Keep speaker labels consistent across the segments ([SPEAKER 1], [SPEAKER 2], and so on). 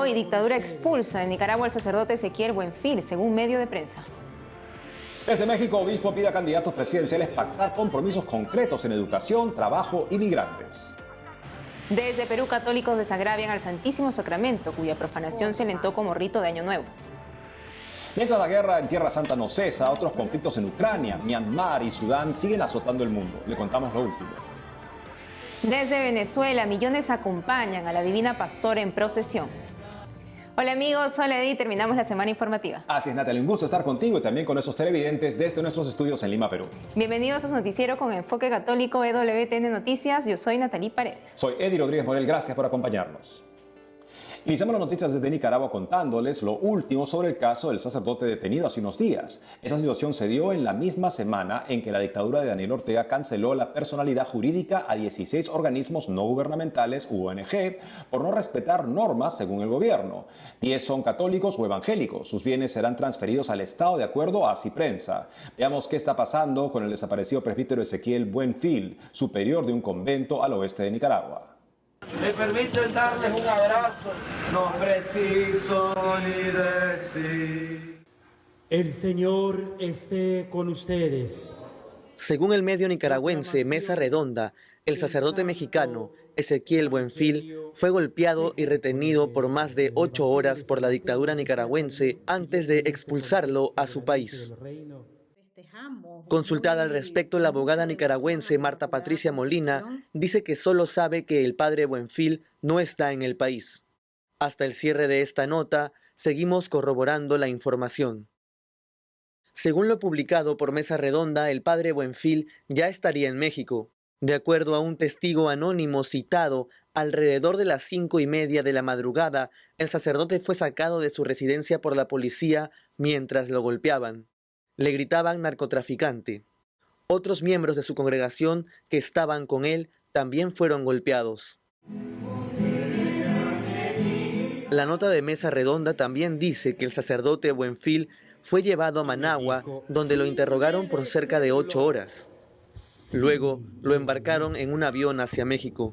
[SPEAKER 1] Hoy, dictadura expulsa en Nicaragua al sacerdote Ezequiel Buenfil, según medio de prensa.
[SPEAKER 2] Desde México, obispo pide a candidatos presidenciales pactar compromisos concretos en educación, trabajo y migrantes.
[SPEAKER 1] Desde Perú, católicos desagravian al Santísimo Sacramento, cuya profanación se alentó como rito de Año Nuevo.
[SPEAKER 2] Mientras la guerra en Tierra Santa no cesa, otros conflictos en Ucrania, Myanmar y Sudán siguen azotando el mundo. Le contamos lo último.
[SPEAKER 1] Desde Venezuela, millones acompañan a la Divina Pastora en procesión. Hola amigos, soy Edith, terminamos la semana informativa.
[SPEAKER 2] Así es, Natalia, un gusto estar contigo y también con nuestros televidentes desde nuestros estudios en Lima, Perú.
[SPEAKER 1] Bienvenidos a su noticiero con enfoque católico EWTN Noticias. Yo soy Natalie Paredes.
[SPEAKER 2] Soy Eddie Rodríguez Morel, gracias por acompañarnos. Iniciamos las noticias desde Nicaragua contándoles lo último sobre el caso del sacerdote detenido hace unos días. Esta situación se dio en la misma semana en que la dictadura de Daniel Ortega canceló la personalidad jurídica a 16 organismos no gubernamentales u ONG por no respetar normas según el gobierno. 10 son católicos o evangélicos. Sus bienes serán transferidos al Estado de acuerdo a Ciprensa. Veamos qué está pasando con el desaparecido presbítero Ezequiel Buenfil, superior de un convento al oeste de Nicaragua.
[SPEAKER 3] Me permiten darles un abrazo, no preciso ni decir.
[SPEAKER 4] El Señor esté con ustedes.
[SPEAKER 5] Según el medio nicaragüense Mesa Redonda, el sacerdote mexicano Ezequiel Buenfil fue golpeado y retenido por más de 8 horas por la dictadura nicaragüense antes de expulsarlo a su país. Consultada al respecto, la abogada nicaragüense Marta Patricia Molina dice que solo sabe que el padre Buenfil no está en el país. Hasta el cierre de esta nota, seguimos corroborando la información. Según lo publicado por Mesa Redonda, el padre Buenfil ya estaría en México. De acuerdo a un testigo anónimo citado, alrededor de las 5:30 de la madrugada, el sacerdote fue sacado de su residencia por la policía mientras lo golpeaban. Le gritaban narcotraficante. Otros miembros de su congregación que estaban con él también fueron golpeados. La nota de Mesa Redonda también dice que el sacerdote Buenfil fue llevado a Managua, donde lo interrogaron por cerca de 8 horas. Luego lo embarcaron en un avión hacia México.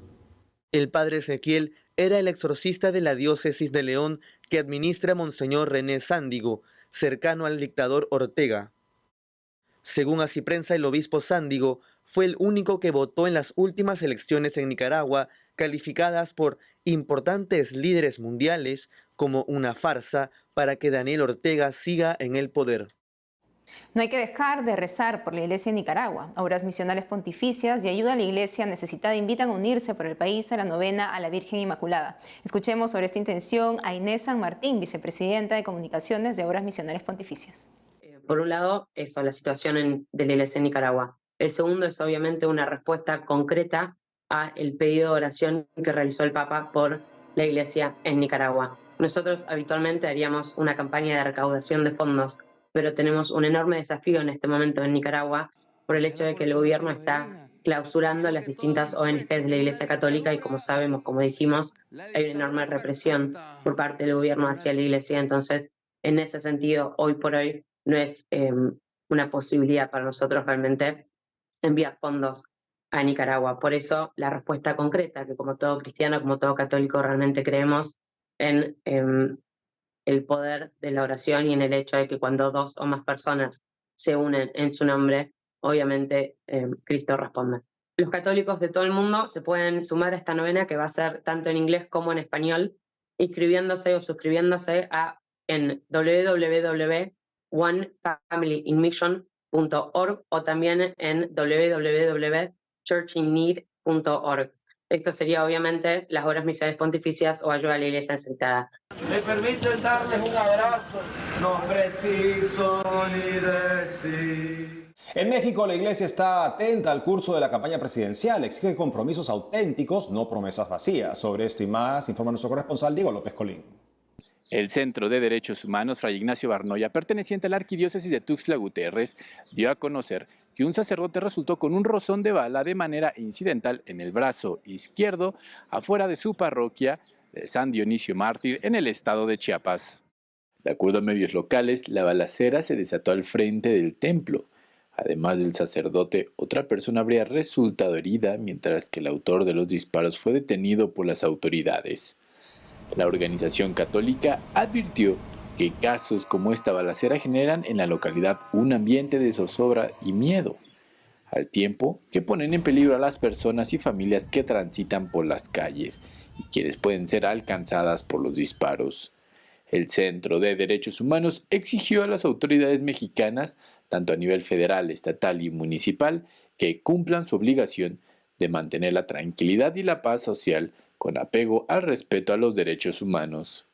[SPEAKER 5] El padre Ezequiel era el exorcista de la diócesis de León que administra Monseñor René Sándigo, cercano al dictador Ortega. Según Así Prensa, el obispo Sándigo fue el único que votó en las últimas elecciones en Nicaragua, calificadas por importantes líderes mundiales como una farsa para que Daniel Ortega siga en el poder.
[SPEAKER 1] No hay que dejar de rezar por la Iglesia en Nicaragua. Obras misionales pontificias y ayuda a la Iglesia necesitada invitan a unirse por el país a la novena a la Virgen Inmaculada. Escuchemos sobre esta intención a Inés San Martín, vicepresidenta de Comunicaciones de Obras Misionales Pontificias.
[SPEAKER 6] Por un lado, eso, la situación de la Iglesia en Nicaragua. El segundo es obviamente una respuesta concreta a el pedido de oración que realizó el Papa por la Iglesia en Nicaragua. Nosotros habitualmente haríamos una campaña de recaudación de fondos, pero tenemos un enorme desafío en este momento en Nicaragua por el hecho de que el gobierno está clausurando las distintas ONGs de la Iglesia Católica y como sabemos, como dijimos, hay una enorme represión por parte del gobierno hacia la Iglesia. Entonces, en ese sentido, hoy por hoy, no es una posibilidad para nosotros realmente enviar fondos a Nicaragua. Por eso la respuesta concreta, que como todo cristiano, como todo católico, realmente creemos en el poder de la oración y en el hecho de que cuando 2 o más personas se unen en su nombre, obviamente Cristo responde. Los católicos de todo el mundo se pueden sumar a esta novena que va a ser tanto en inglés como en español, inscribiéndose o suscribiéndose en www.onefamilyinmission.org o también en www.churchinneed.org. Esto sería obviamente las obras misionales pontificias o ayuda a la Iglesia necesitada.
[SPEAKER 3] Me permiten darles un abrazo, no preciso ni decir.
[SPEAKER 2] En México, la Iglesia está atenta al curso de la campaña presidencial. Exige compromisos auténticos, no promesas vacías. Sobre esto y más, informa nuestro corresponsal Diego López Colín.
[SPEAKER 7] El Centro de Derechos Humanos Fray Ignacio Barnoya, perteneciente a la Arquidiócesis de Tuxtla Gutiérrez, dio a conocer que un sacerdote resultó con un rozón de bala de manera incidental en el brazo izquierdo afuera de su parroquia de San Dionisio Mártir en el estado de Chiapas. De acuerdo a medios locales, la balacera se desató al frente del templo. Además del sacerdote, otra persona habría resultado herida, mientras que el autor de los disparos fue detenido por las autoridades. La organización católica advirtió que casos como esta balacera generan en la localidad un ambiente de zozobra y miedo, al tiempo que ponen en peligro a las personas y familias que transitan por las calles y quienes pueden ser alcanzadas por los disparos. El Centro de Derechos Humanos exigió a las autoridades mexicanas, tanto a nivel federal, estatal y municipal, que cumplan su obligación de mantener la tranquilidad y la paz social con apego al respeto a los derechos humanos.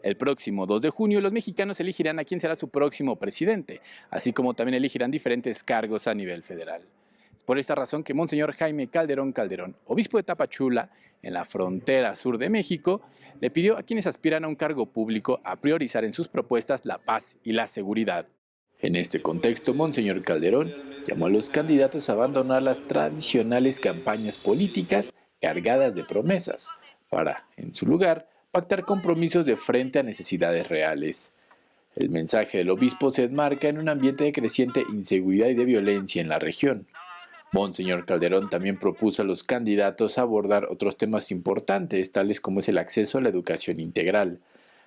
[SPEAKER 7] El próximo 2 de junio los mexicanos elegirán a quién será su próximo presidente, así como también elegirán diferentes cargos a nivel federal. Es por esta razón que Monseñor Jaime Calderón Calderón, obispo de Tapachula, en la frontera sur de México, le pidió a quienes aspiran a un cargo público a priorizar en sus propuestas la paz y la seguridad. En este contexto, Monseñor Calderón llamó a los candidatos a abandonar las tradicionales campañas políticas cargadas de promesas, para, en su lugar, pactar compromisos de frente a necesidades reales. El mensaje del obispo se enmarca en un ambiente de creciente inseguridad y de violencia en la región. Monseñor Calderón también propuso a los candidatos abordar otros temas importantes, tales como es el acceso a la educación integral,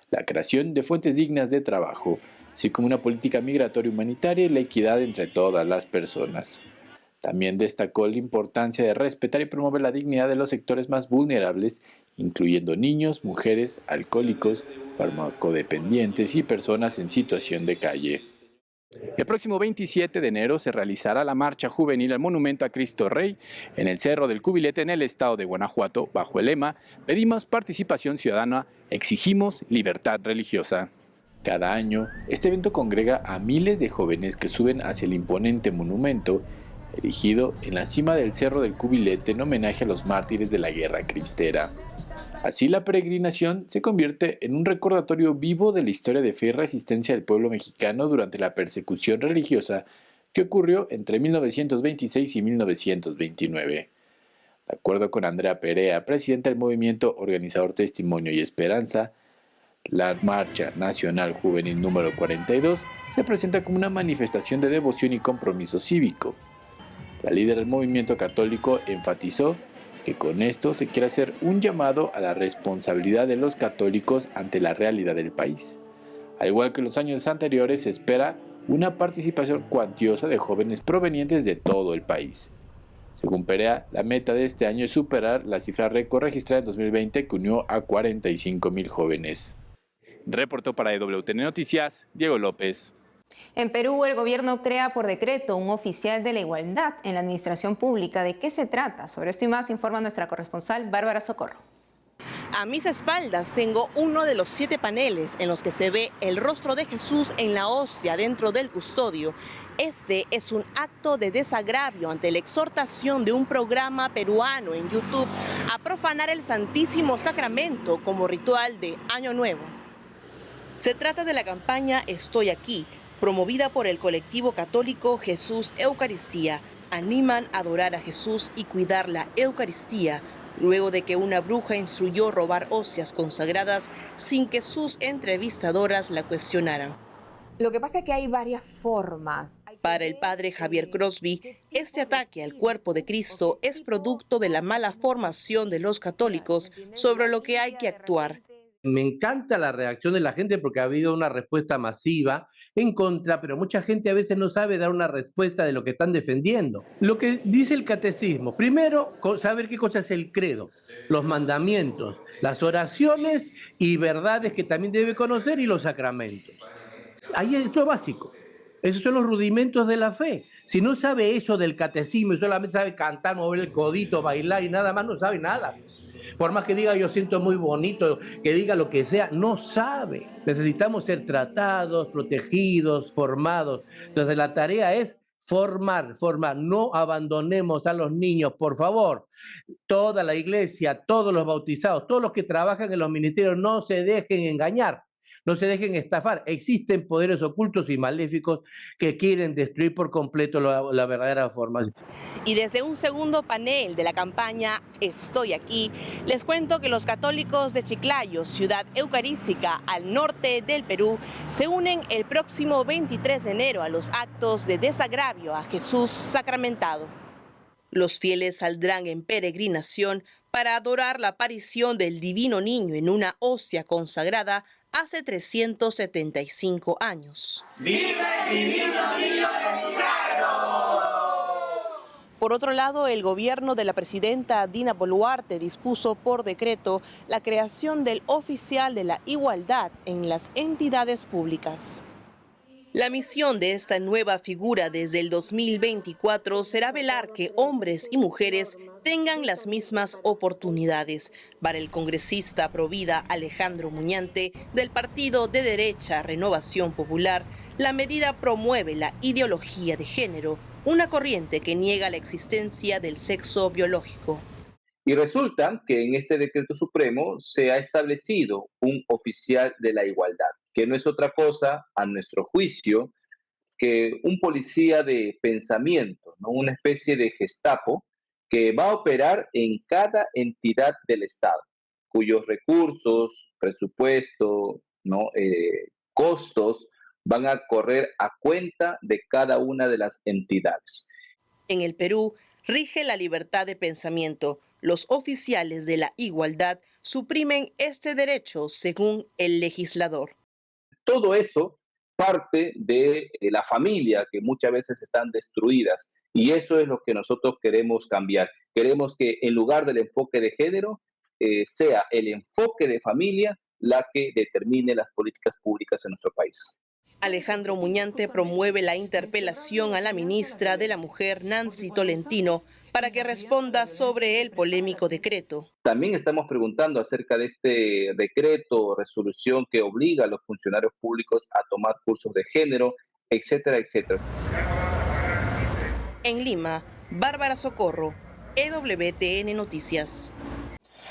[SPEAKER 7] la creación de fuentes dignas de trabajo, así como una política migratoria humanitaria y la equidad entre todas las personas. También destacó la importancia de respetar y promover la dignidad de los sectores más vulnerables, incluyendo niños, mujeres, alcohólicos, farmacodependientes y personas en situación de calle. El próximo 27 de enero se realizará la marcha juvenil al Monumento a Cristo Rey en el Cerro del Cubilete en el estado de Guanajuato, bajo el lema "Pedimos participación ciudadana, exigimos libertad religiosa". Cada año, este evento congrega a miles de jóvenes que suben hacia el imponente monumento, erigido en la cima del Cerro del Cubilete en homenaje a los mártires de la Guerra Cristera. Así, la peregrinación se convierte en un recordatorio vivo de la historia de fe y resistencia del pueblo mexicano durante la persecución religiosa que ocurrió entre 1926 y 1929. De acuerdo con Andrea Perea, presidenta del movimiento organizador Testimonio y Esperanza, la Marcha Nacional Juvenil número 42 se presenta como una manifestación de devoción y compromiso cívico. La líder del movimiento católico enfatizó que con esto se quiere hacer un llamado a la responsabilidad de los católicos ante la realidad del país. Al igual que los años anteriores, se espera una participación cuantiosa de jóvenes provenientes de todo el país. Según Perea, la meta de este año es superar la cifra récord registrada en 2020 que unió a 45,000 jóvenes. Reportó para EWTN Noticias, Diego López.
[SPEAKER 1] En Perú, el gobierno crea por decreto un oficial de la igualdad en la administración pública. ¿De qué se trata? Sobre esto y más informa nuestra corresponsal Bárbara Socorro.
[SPEAKER 8] A mis espaldas tengo uno de los 7 paneles en los que se ve el rostro de Jesús en la hostia dentro del custodio. Este es un acto de desagravio ante la exhortación de un programa peruano en YouTube a profanar el Santísimo Sacramento como ritual de Año Nuevo. Se trata de la campaña Estoy Aquí, promovida por el colectivo católico Jesús Eucaristía. Animan a adorar a Jesús y cuidar la Eucaristía, luego de que una bruja instruyó robar hostias consagradas sin que sus entrevistadoras la cuestionaran.
[SPEAKER 9] Lo que pasa es que hay varias formas.
[SPEAKER 8] Para el padre Javier Crosby, este ataque al cuerpo de Cristo es producto de la mala formación de los católicos sobre lo que hay que actuar.
[SPEAKER 10] Me encanta la reacción de la gente porque ha habido una respuesta masiva en contra, pero mucha gente a veces no sabe dar una respuesta de lo que están defendiendo. Lo que dice el catecismo, primero, saber qué cosa es el credo, los mandamientos, las oraciones y verdades que también debe conocer y los sacramentos. Ahí esto es básico. Esos son los rudimentos de la fe. Si no sabe eso del catecismo y solamente sabe cantar, mover el codito, bailar y nada más, no sabe nada. Por más que diga yo siento muy bonito, que diga lo que sea, no sabe. Necesitamos ser tratados, protegidos, formados. Entonces la tarea es formar. No abandonemos a los niños, por favor. Toda la iglesia, todos los bautizados, todos los que trabajan en los ministerios, no se dejen engañar. No se dejen estafar. Existen poderes ocultos y maléficos que quieren destruir por completo la verdadera forma.
[SPEAKER 8] Y desde un segundo panel de la campaña Estoy Aquí, les cuento que los católicos de Chiclayo, ciudad eucarística al norte del Perú, se unen el próximo 23 de enero a los actos de desagravio a Jesús sacramentado. Los fieles saldrán en peregrinación para adorar la aparición del Divino Niño en una hostia consagrada hace 375 años.
[SPEAKER 3] ¡Vive el Divino Niño del Milagro!
[SPEAKER 8] Por otro lado, el gobierno de la presidenta Dina Boluarte dispuso por decreto la creación del oficial de la igualdad en las entidades públicas. La misión de esta nueva figura desde el 2024 será velar que hombres y mujeres tengan las mismas oportunidades. Para el congresista provida Alejandro Muñante, del partido de derecha Renovación Popular, la medida promueve la ideología de género, una corriente que niega la existencia del sexo biológico.
[SPEAKER 11] Y resulta que en este decreto supremo se ha establecido un oficial de la igualdad, que no es otra cosa, a nuestro juicio, que un policía de pensamiento, ¿no? Una especie de Gestapo que va a operar en cada entidad del Estado, cuyos recursos, presupuesto, ¿no? Costos van a correr a cuenta de cada una de las entidades.
[SPEAKER 8] En el Perú rige la libertad de pensamiento. Los oficiales de la igualdad suprimen este derecho según el legislador.
[SPEAKER 11] Todo eso parte de la familia, que muchas veces están destruidas, y eso es lo que nosotros queremos cambiar. Queremos que en lugar del enfoque de género, sea el enfoque de familia la que determine las políticas públicas en nuestro país.
[SPEAKER 8] Alejandro Muñante promueve la interpelación a la ministra de la Mujer, Nancy Tolentino, para que responda sobre el polémico decreto.
[SPEAKER 11] También estamos preguntando acerca de este decreto o resolución que obliga a los funcionarios públicos a tomar cursos de género, etcétera, etcétera.
[SPEAKER 8] En Lima, Bárbara Socorro, EWTN Noticias.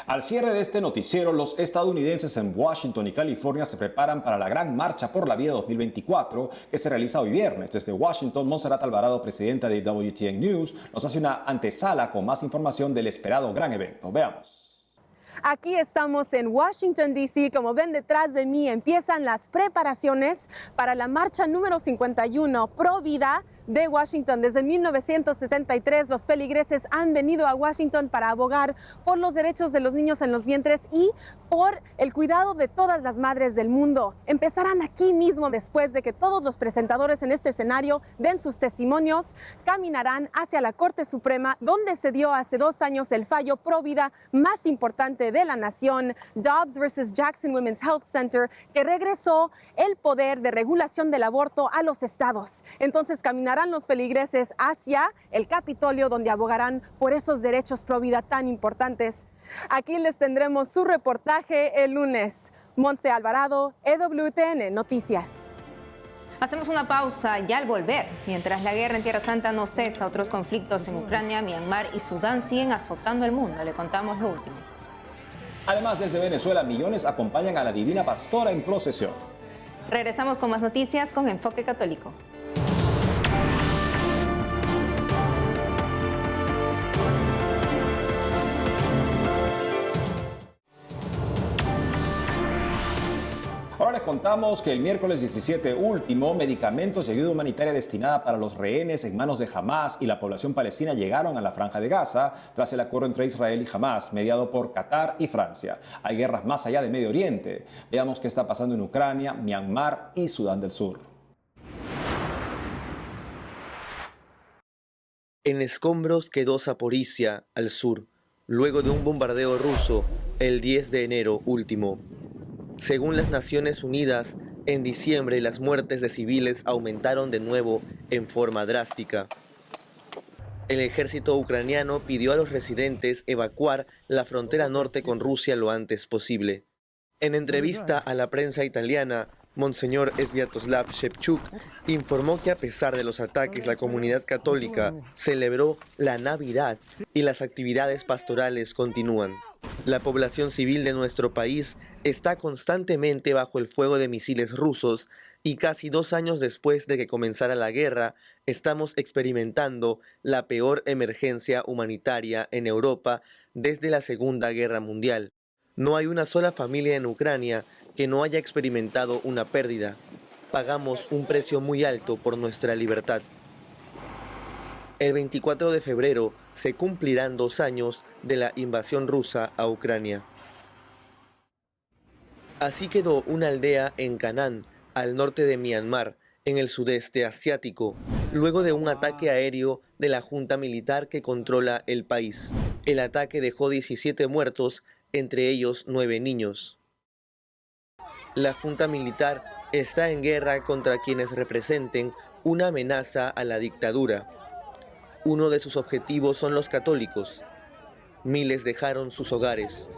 [SPEAKER 2] Al cierre de este noticiero, los estadounidenses en Washington y California se preparan para la Gran Marcha por la Vida 2024 que se realiza hoy viernes. Desde Washington, Montserrat Alvarado, presidenta de WTN News, nos hace una antesala con más información del esperado gran evento. Veamos.
[SPEAKER 12] Aquí estamos en Washington, D.C. Como ven detrás de mí, empiezan las preparaciones para la marcha número 51 Pro Vida de Washington. Desde 1973, los feligreses han venido a Washington para abogar por los derechos de los niños en los vientres y por el cuidado de todas las madres del mundo. Empezarán aquí mismo después de que todos los presentadores en este escenario den sus testimonios. Caminarán hacia la Corte Suprema, donde se dio hace 2 años el fallo pro vida más importante de la nación, Dobbs versus Jackson Women's Health Center, que regresó el poder de regulación del aborto a los estados. Entonces caminarán los feligreses hacia el Capitolio, donde abogarán por esos derechos pro vida tan importantes. Aquí les tendremos su reportaje el lunes. Montse Alvarado, EWTN Noticias.
[SPEAKER 1] Hacemos una pausa y al volver, mientras la guerra en Tierra Santa no cesa, otros conflictos en Ucrania, Myanmar y Sudán siguen azotando el mundo. Le contamos lo último.
[SPEAKER 2] Además, desde Venezuela, millones acompañan a la Divina Pastora en procesión.
[SPEAKER 1] Regresamos con más noticias con Enfoque Católico.
[SPEAKER 2] Ahora les contamos que el miércoles 17 último, medicamentos y ayuda humanitaria destinada para los rehenes en manos de Hamas y la población palestina llegaron a la Franja de Gaza tras el acuerdo entre Israel y Hamas, mediado por Qatar y Francia. Hay guerras más allá de Medio Oriente. Veamos qué está pasando en Ucrania, Myanmar y Sudán del Sur.
[SPEAKER 5] En escombros quedó Zaporizhia, al sur, luego de un bombardeo ruso el 10 de enero último. Según las Naciones Unidas, en diciembre las muertes de civiles aumentaron de nuevo en forma drástica. El ejército ucraniano pidió a los residentes evacuar la frontera norte con Rusia lo antes posible. En entrevista a la prensa italiana, Monseñor Sviatoslav Shevchuk informó que a pesar de los ataques, la comunidad católica celebró la Navidad y las actividades pastorales continúan. La población civil de nuestro país está constantemente bajo el fuego de misiles rusos y casi 2 años después de que comenzara la guerra, estamos experimentando la peor emergencia humanitaria en Europa desde la Segunda Guerra Mundial. No hay una sola familia en Ucrania que no haya experimentado una pérdida. Pagamos un precio muy alto por nuestra libertad. El 24 de febrero se cumplirán 2 años de la invasión rusa a Ucrania. Así quedó una aldea en Kanán, al norte de Myanmar, en el sudeste asiático, luego de un ataque aéreo de la junta militar que controla el país. El ataque dejó 17 muertos, entre ellos 9 niños. La junta militar está en guerra contra quienes representen una amenaza a la dictadura. Uno de sus objetivos son los católicos. Miles dejaron sus hogares.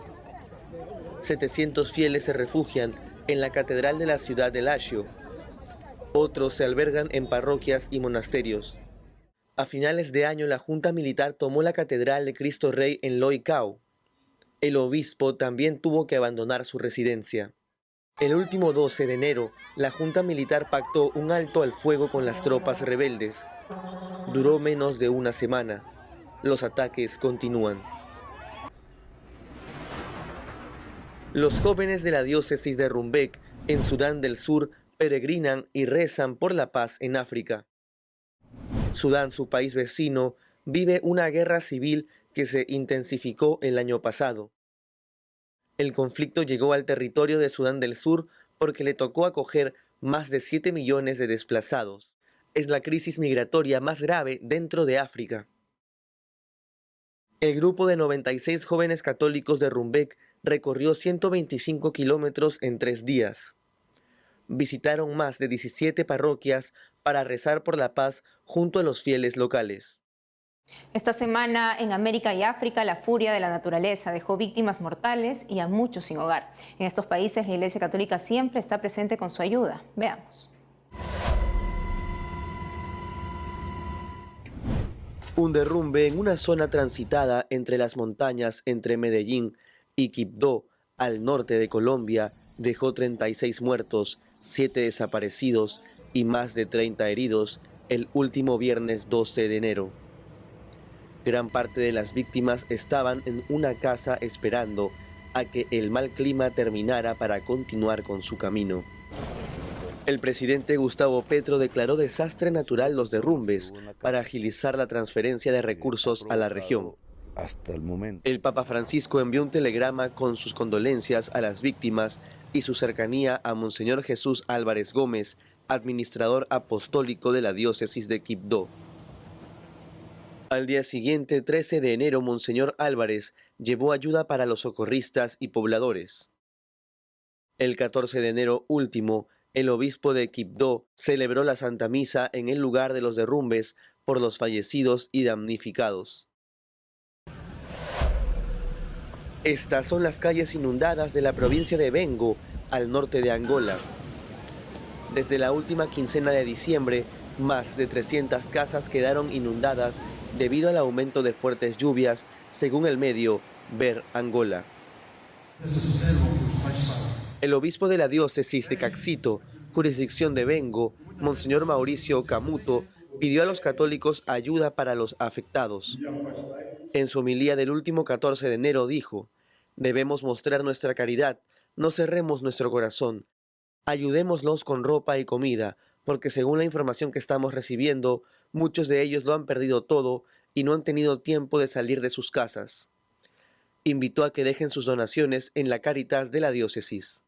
[SPEAKER 5] 700 fieles se refugian en la catedral de la ciudad de Lashio. Otros se albergan en parroquias y monasterios. A finales de año, la junta militar tomó la catedral de Cristo Rey en Loi Khao. El obispo también tuvo que abandonar su residencia. El último 12 de enero, la junta militar pactó un alto al fuego con las tropas rebeldes. Duró menos de una semana. Los ataques continúan. Los jóvenes de la diócesis de Rumbek, en Sudán del Sur, peregrinan y rezan por la paz en África. Sudán, su país vecino, vive una guerra civil que se intensificó el año pasado. El conflicto llegó al territorio de Sudán del Sur porque le tocó acoger más de 7 millones de desplazados. Es la crisis migratoria más grave dentro de África. El grupo de 96 jóvenes católicos de Rumbek recorrió 125 kilómetros en 3 días. Visitaron más de 17 parroquias para rezar por la paz junto a los fieles locales.
[SPEAKER 1] Esta semana en América y África la furia de la naturaleza dejó víctimas mortales y a muchos sin hogar. En estos países la Iglesia Católica siempre está presente con su ayuda. Veamos.
[SPEAKER 5] Un derrumbe en una zona transitada entre las montañas entre Medellín y Quibdó, al norte de Colombia, dejó 36 muertos, 7 desaparecidos y más de 30 heridos el último viernes 12 de enero. Gran parte de las víctimas estaban en una casa esperando a que el mal clima terminara para continuar con su camino. El presidente Gustavo Petro declaró desastre natural los derrumbes para agilizar la transferencia de recursos a la región.
[SPEAKER 13] Hasta el momento.
[SPEAKER 5] El Papa Francisco envió un telegrama con sus condolencias a las víctimas y su cercanía a Monseñor Jesús Álvarez Gómez, administrador apostólico de la diócesis de Quibdó. Al día siguiente, 13 de enero, Monseñor Álvarez llevó ayuda para los socorristas y pobladores. El 14 de enero último, el obispo de Quibdó celebró la Santa Misa en el lugar de los derrumbes por los fallecidos y damnificados. Estas son las calles inundadas de la provincia de Bengo, al norte de Angola. Desde la última quincena de diciembre, más de 300 casas quedaron inundadas debido al aumento de fuertes lluvias, según el medio Ver Angola. El obispo de la diócesis de Caxito, jurisdicción de Bengo, Monseñor Mauricio Camuto, pidió a los católicos ayuda para los afectados. En su homilía del último 14 de enero dijo: debemos mostrar nuestra caridad, no cerremos nuestro corazón. Ayudémoslos con ropa y comida, porque según la información que estamos recibiendo, muchos de ellos lo han perdido todo y no han tenido tiempo de salir de sus casas. Invitó a que dejen sus donaciones en la Cáritas de la diócesis.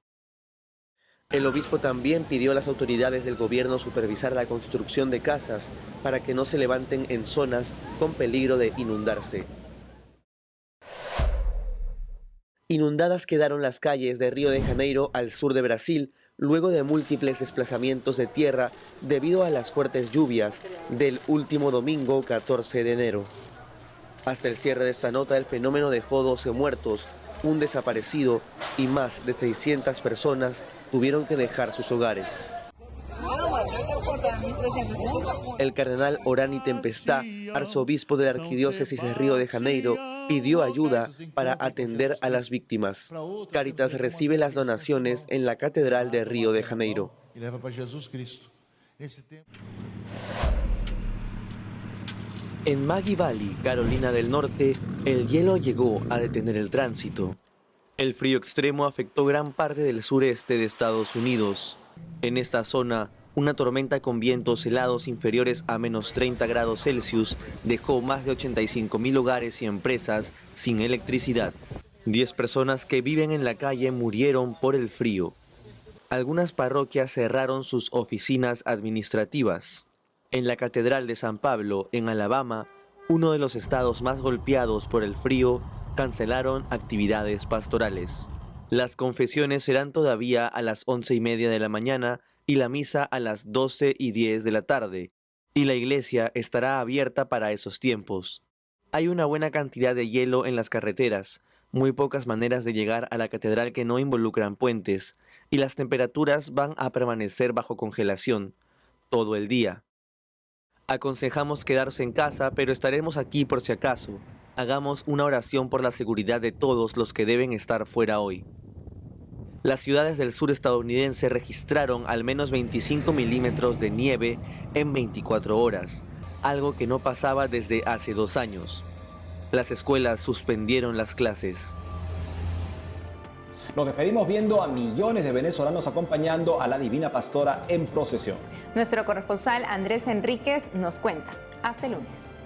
[SPEAKER 5] El obispo también pidió a las autoridades del gobierno supervisar la construcción de casas para que no se levanten en zonas con peligro de inundarse. Inundadas quedaron las calles de Río de Janeiro al sur de Brasil, luego de múltiples desplazamientos de tierra debido a las fuertes lluvias del último domingo 14 de enero. Hasta el cierre de esta nota, el fenómeno dejó 12 muertos, un desaparecido y más de 600 personas tuvieron que dejar sus hogares. El cardenal Orani Tempestá, arzobispo de la arquidiócesis de Río de Janeiro, pidió ayuda para atender a las víctimas. Cáritas recibe las donaciones en la Catedral de Río de Janeiro. En Maggie Valley, Carolina del Norte, el hielo llegó a detener el tránsito. El frío extremo afectó gran parte del sureste de Estados Unidos. En esta zona, Una tormenta con vientos helados inferiores a menos 30 grados Celsius dejó más de 85.000 hogares y empresas sin electricidad. 10 personas que viven en la calle murieron por el frío. Algunas parroquias cerraron sus oficinas administrativas. En la Catedral de San Pablo, en Alabama, uno de los estados más golpeados por el frío, cancelaron actividades pastorales. Las confesiones serán todavía a las 11:30 de la mañana y la misa a las 12:10 de la tarde, y la iglesia estará abierta para esos tiempos. Hay una buena cantidad de hielo en las carreteras, muy pocas maneras de llegar a la catedral que no involucran puentes, y las temperaturas van a permanecer bajo congelación todo el día. Aconsejamos quedarse en casa, pero estaremos aquí por si acaso. Hagamos una oración por la seguridad de todos los que deben estar fuera hoy. Las ciudades del sur estadounidense registraron al menos 25 milímetros de nieve en 24 horas, algo que no pasaba desde hace 2 años. Las escuelas suspendieron las clases.
[SPEAKER 2] Nos despedimos viendo a millones de venezolanos acompañando a la Divina Pastora en procesión.
[SPEAKER 1] Nuestro corresponsal Andrés Enríquez nos cuenta. Hasta el lunes.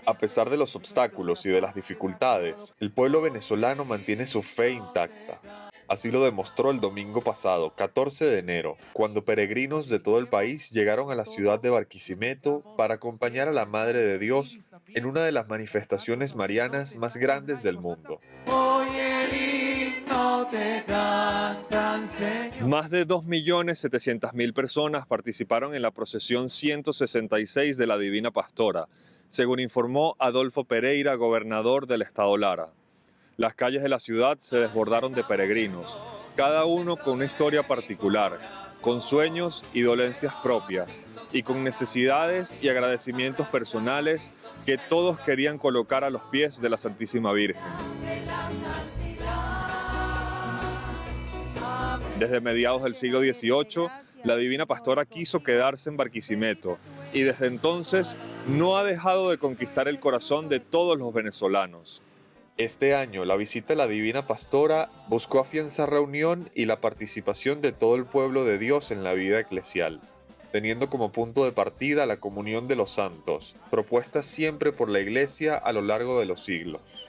[SPEAKER 13] A pesar de los obstáculos y de las dificultades, el pueblo venezolano mantiene su fe intacta. Así lo demostró el domingo pasado, 14 de enero, cuando peregrinos de todo el país llegaron a la ciudad de Barquisimeto para acompañar a la Madre de Dios en una de las manifestaciones marianas más grandes del mundo. Más de 2.700.000 personas participaron en la procesión 166 de la Divina Pastora, según informó Adolfo Pereira, gobernador del estado Lara. Las calles de la ciudad se desbordaron de peregrinos, cada uno con una historia particular, con sueños y dolencias propias, y con necesidades y agradecimientos personales que todos querían colocar a los pies de la Santísima Virgen. Desde mediados del siglo XVIII, la Divina Pastora quiso quedarse en Barquisimeto y desde entonces no ha dejado de conquistar el corazón de todos los venezolanos. Este año, la visita a la Divina Pastora buscó afianzar la unión y la participación de todo el pueblo de Dios en la vida eclesial, teniendo como punto de partida la comunión de los santos, propuesta siempre por la Iglesia a lo largo de los siglos.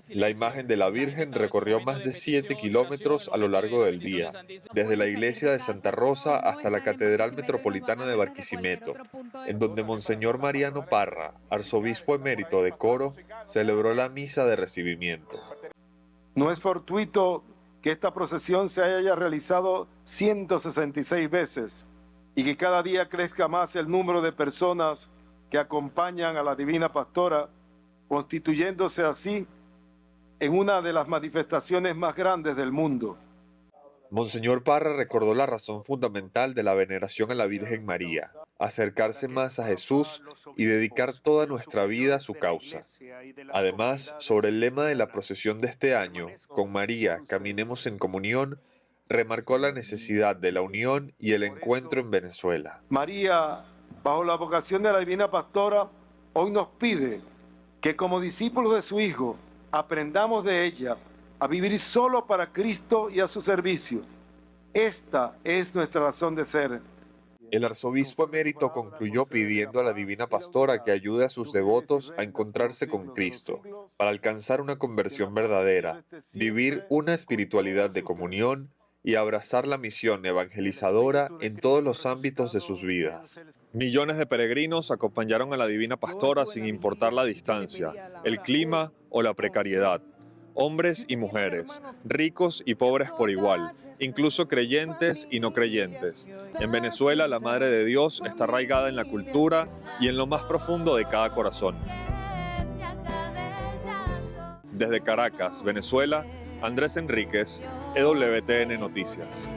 [SPEAKER 13] La imagen de la Virgen recorrió más de 7 kilómetros a lo largo del día, desde la iglesia de Santa Rosa hasta la Catedral Metropolitana de Barquisimeto, en donde Monseñor Mariano Parra, arzobispo emérito de Coro, celebró la misa de recibimiento.
[SPEAKER 14] No es fortuito que esta procesión se haya realizado 166 veces y que cada día crezca más el número de personas que acompañan a la Divina Pastora, constituyéndose así en una de las manifestaciones más grandes del mundo.
[SPEAKER 13] Monseñor Parra recordó la razón fundamental de la veneración a la Virgen María, acercarse más a Jesús y dedicar toda nuestra vida a su causa. Además, sobre el lema de la procesión de este año, con María, caminemos en comunión, remarcó la necesidad de la unión y el encuentro en Venezuela.
[SPEAKER 14] María, bajo la vocación de la Divina Pastora, hoy nos pide que como discípulos de su Hijo, aprendamos de ella a vivir solo para Cristo y a su servicio. Esta es nuestra razón de ser.
[SPEAKER 13] El arzobispo emérito concluyó pidiendo a la Divina Pastora que ayude a sus devotos a encontrarse con Cristo, para alcanzar una conversión verdadera, vivir una espiritualidad de comunión y abrazar la misión evangelizadora en todos los ámbitos de sus vidas. Millones de peregrinos acompañaron a la Divina Pastora sin importar la distancia, el clima o la precariedad. Hombres y mujeres, ricos y pobres por igual, incluso creyentes y no creyentes. En Venezuela, la Madre de Dios está arraigada en la cultura y en lo más profundo de cada corazón. Desde Caracas, Venezuela, Andrés Enríquez, EWTN Noticias.